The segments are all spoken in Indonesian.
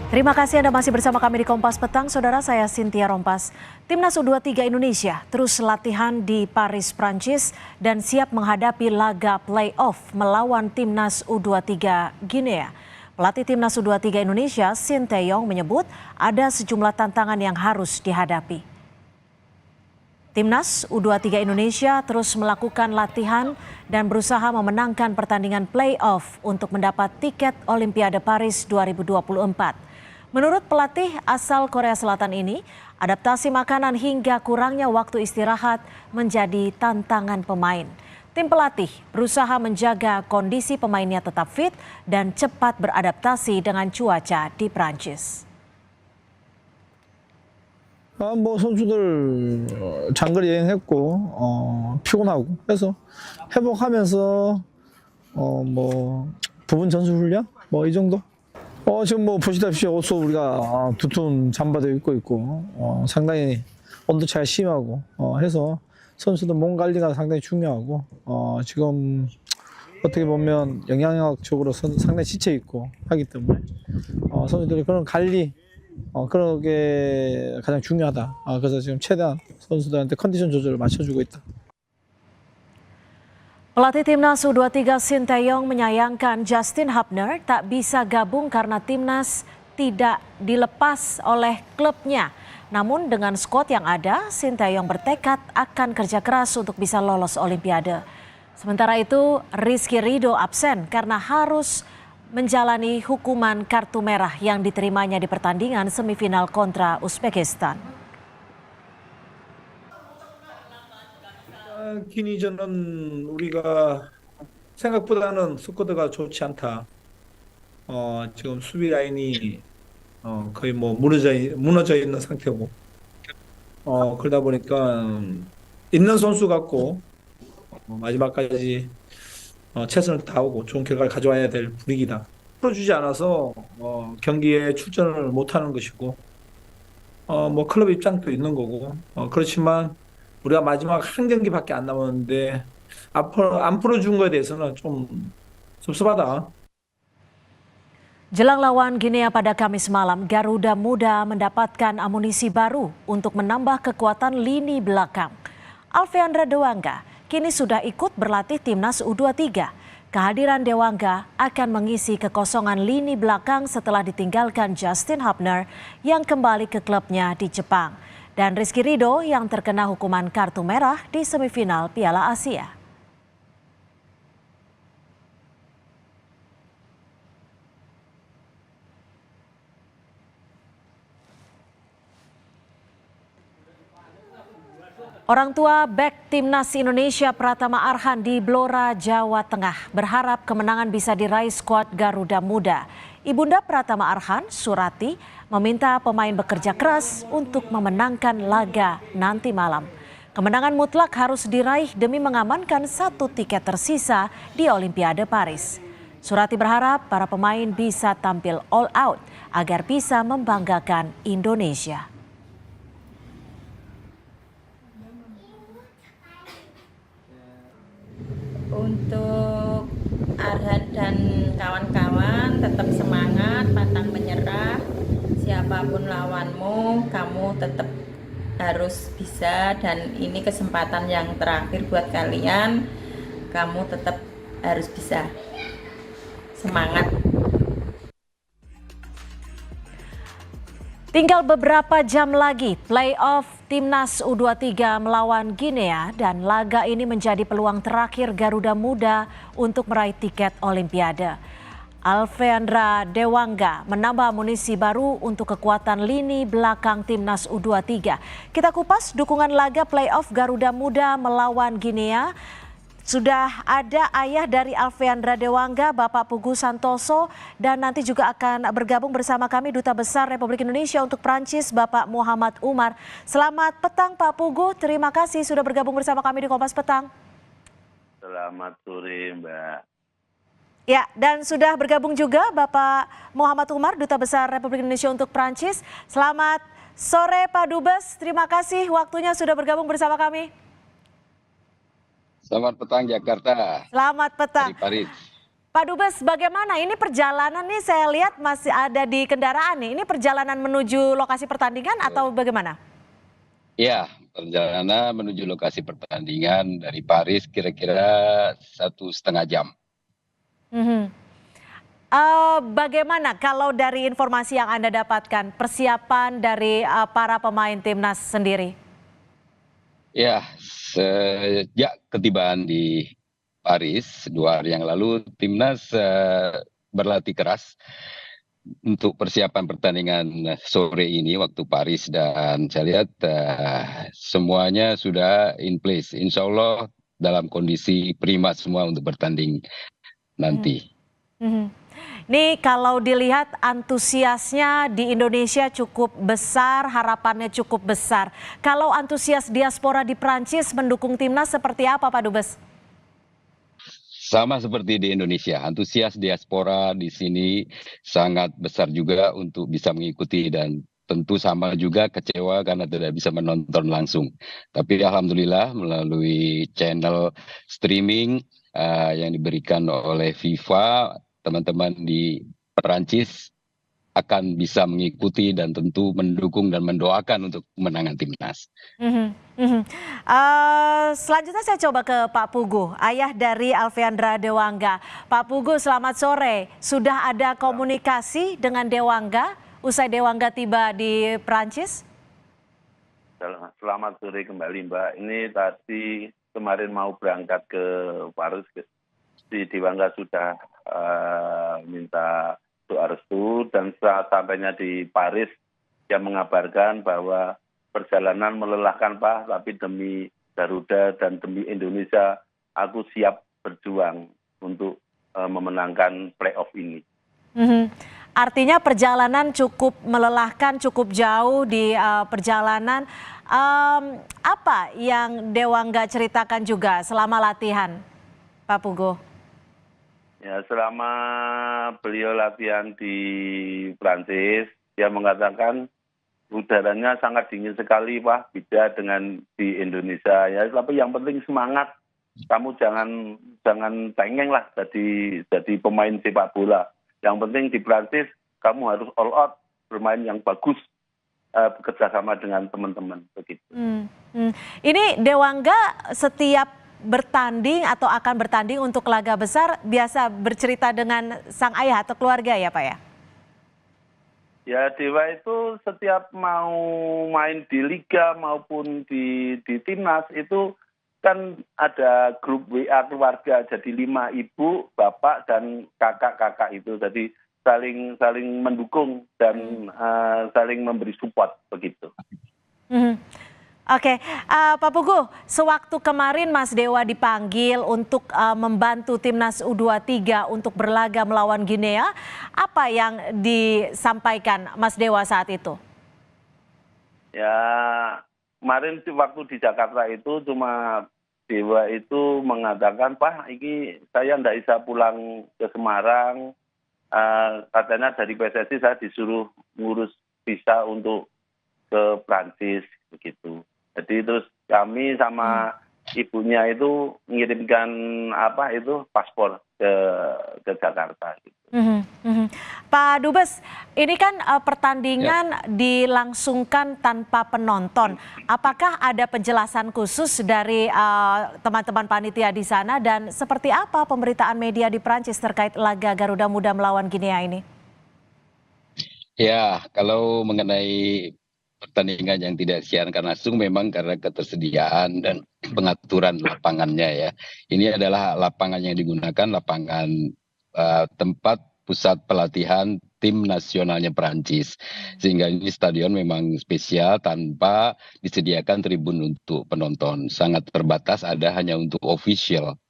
Terima kasih Anda masih bersama kami di Kompas Petang. Saudara, saya Cynthia Rompas. Timnas U23 Indonesia terus latihan di Paris, Prancis dan siap menghadapi laga play-off melawan Timnas U23 Guinea. Pelatih Timnas U23 Indonesia, Shin Tae-yong menyebut ada sejumlah tantangan yang harus dihadapi. Timnas U23 Indonesia terus melakukan latihan dan berusaha memenangkan pertandingan play-off untuk mendapat tiket Olimpiade Paris 2024. Menurut pelatih asal Korea Selatan ini, adaptasi makanan hingga kurangnya waktu istirahat menjadi tantangan pemain. Tim pelatih berusaha menjaga kondisi pemainnya tetap fit dan cepat beradaptasi dengan cuaca di Prancis. 선수들 장거리 여행했고 피곤하고 해서 회복하면서 부분 전술 훈련 이 정도. 지금 보시다시피 옷도 우리가 두툼 잠바도 입고 있고 상당히 온도 차가 심하고 해서 선수들 몸 관리가 상당히 중요하고 지금 어떻게 보면 영양학적으로 상당히 지쳐 있고 하기 때문에 선수들이 그런 관리 그런 게 가장 중요하다. 그래서 지금 최대한 선수들한테 컨디션 조절을 맞춰주고 있다. Pelatih Timnas U23 Shin Tae-yong menyayangkan Justin Hubner tak bisa gabung karena Timnas tidak dilepas oleh klubnya. Namun dengan skuad yang ada, Shin Tae-yong bertekad akan kerja keras untuk bisa lolos Olimpiade. Sementara itu, Rizky Ridho absen karena harus menjalani hukuman kartu merah yang diterimanya di pertandingan semifinal kontra Uzbekistan. 기니저는 우리가 생각보다는 스쿼드가 좋지 않다. 지금 수비 라인이 거의 무너져 있는 상태고, 그러다 보니까 있는 선수 같고 마지막까지 최선을 다하고 좋은 결과를 가져와야 될 분위기다. 풀어주지 않아서 경기에 출전을 못하는 것이고, 클럽 입장도 있는 거고, 그렇지만 우리가 마지막 한 경기밖에 안 남았는데 안 풀어준 거에 대해서는 좀 섭섭하다. Jelang lawan Guinea pada Kamis malam, Garuda Muda mendapatkan amunisi baru untuk menambah kekuatan lini belakang. Alfeandra Dewangga kini sudah ikut berlatih Timnas U23. Kehadiran Dewangga akan mengisi kekosongan lini belakang setelah ditinggalkan Justin Hubner yang kembali ke klubnya di Jepang. Dan Rizky Ridho yang terkena hukuman kartu merah di semifinal Piala Asia. Orang tua bek Timnas Indonesia Pratama Arhan di Blora, Jawa Tengah berharap kemenangan bisa diraih skuad Garuda Muda. Ibunda Pratama Arhan, Surati, meminta pemain bekerja keras untuk memenangkan laga nanti malam. Kemenangan mutlak harus diraih demi mengamankan satu tiket tersisa di Olimpiade Paris. Surati berharap para pemain bisa tampil all out agar bisa membanggakan Indonesia. Untuk Arhan dan kawan-kawan tetap semangat, pantang menyerah. Siapapun lawanmu, kamu tetap harus bisa dan ini kesempatan yang terakhir buat kalian. Kamu tetap harus bisa. Semangat. Tinggal beberapa jam lagi playoff Timnas U23 melawan Guinea dan laga ini menjadi peluang terakhir Garuda Muda untuk meraih tiket Olimpiade. Alfeandra Dewangga menambah amunisi baru untuk kekuatan lini belakang Timnas U23. Kita kupas dukungan laga playoff Garuda Muda melawan Guinea. Sudah ada ayah dari Alfeandra Dewangga, Bapak Pugu Santoso, dan nanti juga akan bergabung bersama kami Duta Besar Republik Indonesia untuk Prancis, Bapak Muhammad Umar. Selamat petang Pak Pugu, terima kasih sudah bergabung bersama kami di Kompas Petang. Selamat sore Mbak. Ya, dan sudah bergabung juga Bapak Muhammad Umar, Duta Besar Republik Indonesia untuk Prancis. Selamat sore Pak Dubes, terima kasih waktunya sudah bergabung bersama kami. Selamat petang Jakarta. Selamat petang. Dari Paris. Pak Dubes, bagaimana ini perjalanan nih, saya lihat masih ada di kendaraan nih. Ini perjalanan menuju lokasi pertandingan atau bagaimana? Ya, perjalanan menuju lokasi pertandingan dari Paris kira-kira 1,5 jam. Mhm. Bagaimana kalau dari informasi yang Anda dapatkan, persiapan dari para pemain timnas sendiri? Ya, sejak ketibaan di Paris 2 hari yang lalu, timnas berlatih keras untuk persiapan pertandingan sore ini waktu Paris, dan saya lihat semuanya sudah in place. Insya Allah dalam kondisi prima semua untuk bertanding nanti. Mhm. Nih kalau dilihat antusiasnya di Indonesia cukup besar, harapannya cukup besar. Kalau antusias diaspora di Prancis mendukung timnas seperti apa, Pak Dubes? Sama seperti di Indonesia, antusias diaspora di sini sangat besar juga untuk bisa mengikuti, dan tentu sama juga kecewa karena tidak bisa menonton langsung. Tapi alhamdulillah melalui channel streaming yang diberikan oleh FIFA, teman-teman di Perancis akan bisa mengikuti dan tentu mendukung dan mendoakan untuk kemenangan timnas. Mhm, mhm. Selanjutnya saya coba ke Pak Pugu, ayah dari Alfiandra Dewangga. Pak Pugu, selamat sore. Sudah ada komunikasi dengan Dewangga usai Dewangga tiba di Prancis? Selamat sore kembali, Mbak. Ini tadi kemarin mau berangkat ke Paris, di Dewangga sudah minta doa restu, dan saat sampainya di Paris dia mengabarkan bahwa perjalanan melelahkan Pak, tapi demi Garuda dan demi Indonesia aku siap berjuang untuk memenangkan playoff ini. Mhm. Artinya perjalanan cukup melelahkan, cukup jauh di perjalanan. Apa yang Dewangga ceritakan juga selama latihan, Pak Pugu? Ya, selama beliau latihan di Prancis, dia mengatakan udaranya sangat dingin sekali, Pak, beda dengan di Indonesia. Ya, tapi yang penting semangat. Kamu jangan cengeng lah jadi pemain sepak bola. Yang penting di Prancis kamu harus all out, bermain yang bagus, bekerja sama dengan teman-teman begitu. Ini Dewangga setiap bertanding atau akan bertanding untuk laga besar biasa bercerita dengan sang ayah atau keluarga ya, Pak ya? Ya, Dewa itu setiap mau main di liga maupun di timnas itu kan ada grup WA keluarga, jadi 5 ibu, bapak dan kakak-kakak itu, jadi saling mendukung dan saling memberi support begitu. Oke, Pak Pugu, sewaktu kemarin Mas Dewa dipanggil untuk membantu timnas U23 untuk berlaga melawan Guinea, apa yang disampaikan Mas Dewa saat itu? Ya, kemarin waktu di Jakarta itu cuma Dewa itu mengatakan, Pak, ini saya tidak bisa pulang ke Semarang, katanya dari PSSI saya disuruh ngurus visa untuk ke Prancis begitu. Jadi terus kami sama ibunya itu mengirimkan paspor ke Jakarta. Gitu. Pak Dubes, ini kan pertandingan dilangsungkan tanpa penonton. Apakah ada penjelasan khusus dari teman-teman panitia di sana, dan seperti apa pemberitaan media di Prancis terkait laga Garuda Muda melawan Guinea ini? Ya, kalau mengenai pertandingan yang tidak disiarkan langsung memang karena ketersediaan dan pengaturan lapangannya ya. Ini adalah lapangan yang digunakan, lapangan tempat pusat pelatihan tim nasionalnya Perancis. Sehingga ini stadion memang spesial tanpa disediakan tribun untuk penonton. Sangat terbatas, ada hanya untuk official.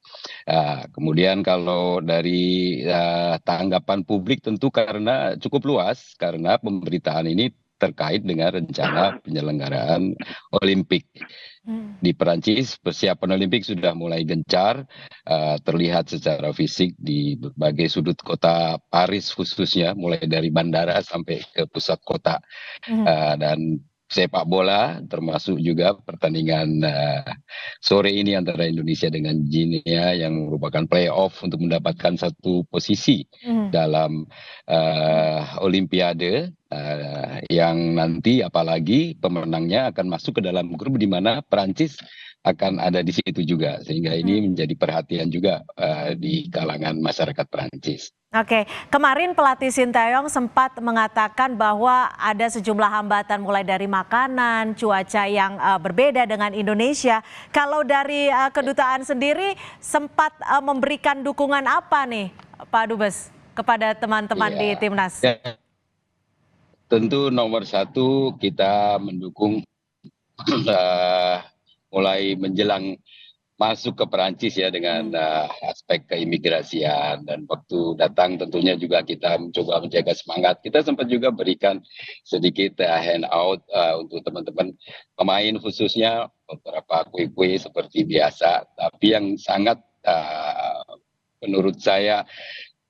Kemudian kalau dari tanggapan publik tentu karena cukup luas, karena pemberitaan ini terkait dengan rencana penyelenggaraan Olimpik di Perancis. Persiapan Olimpik sudah mulai gencar, terlihat secara fisik di berbagai sudut kota Paris khususnya, mulai dari bandara sampai ke pusat kota. Dan sepak bola, termasuk juga pertandingan sore ini antara Indonesia dengan Guinea yang merupakan playoff untuk mendapatkan satu posisi dalam Olimpiade, yang nanti apalagi pemenangnya akan masuk ke dalam grup di mana Perancis akan ada di situ juga, sehingga ini menjadi perhatian juga di kalangan masyarakat Perancis. Oke, kemarin pelatih Sinteyong sempat mengatakan bahwa ada sejumlah hambatan mulai dari makanan, cuaca yang berbeda dengan Indonesia. Kalau dari kedutaan sendiri sempat memberikan dukungan apa nih Pak Dubes kepada teman-teman di Timnas? Ya, tentu nomor satu kita mendukung mulai menjelang masuk ke Perancis ya dengan aspek keimigrasian, dan waktu datang tentunya juga kita mencoba menjaga semangat. Kita sempat juga berikan sedikit handout untuk teman-teman pemain, khususnya beberapa kue-kue seperti biasa. Tapi yang sangat menurut saya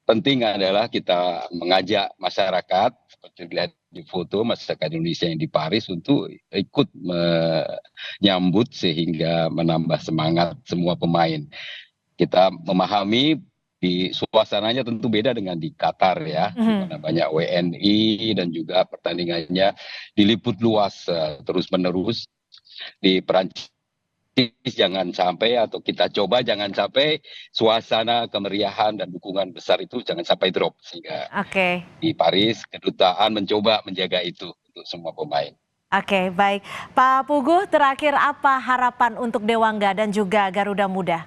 penting adalah kita mengajak masyarakat seperti dilihat di foto masyarakat Indonesia yang di Paris untuk ikut menyambut sehingga menambah semangat semua pemain. Kita memahami di suasananya tentu beda dengan di Qatar ya, di mana banyak WNI dan juga pertandingannya diliput luas terus-menerus. Di Perancis jangan sampai, atau kita coba jangan sampai suasana kemeriahan dan dukungan besar itu jangan sampai drop, sehingga di Paris kedutaan mencoba menjaga itu untuk semua pemain. Oke, baik. Pak Pugu, terakhir apa harapan untuk Dewangga dan juga Garuda Muda?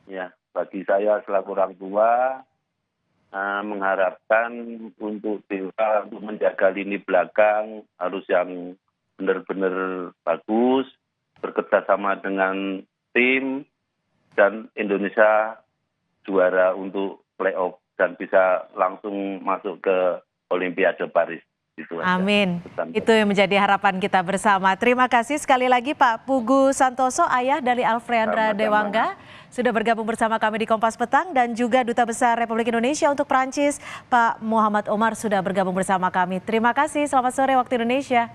Ya, bagi saya selaku orang tua mengharapkan untuk Dewa untuk menjaga lini belakang harus yang benar-benar bagus, bekerjasama dengan tim, dan Indonesia juara untuk playoff dan bisa langsung masuk ke Olimpiade Paris. Itu amin. Itu yang menjadi harapan kita bersama. Terima kasih sekali lagi Pak Pugu Santoso, ayah dari Alfreandra Dewangga, sudah bergabung bersama kami di Kompas Petang, dan juga Duta Besar Republik Indonesia untuk Perancis, Pak Muhammad Omar, sudah bergabung bersama kami. Terima kasih, selamat sore waktu Indonesia.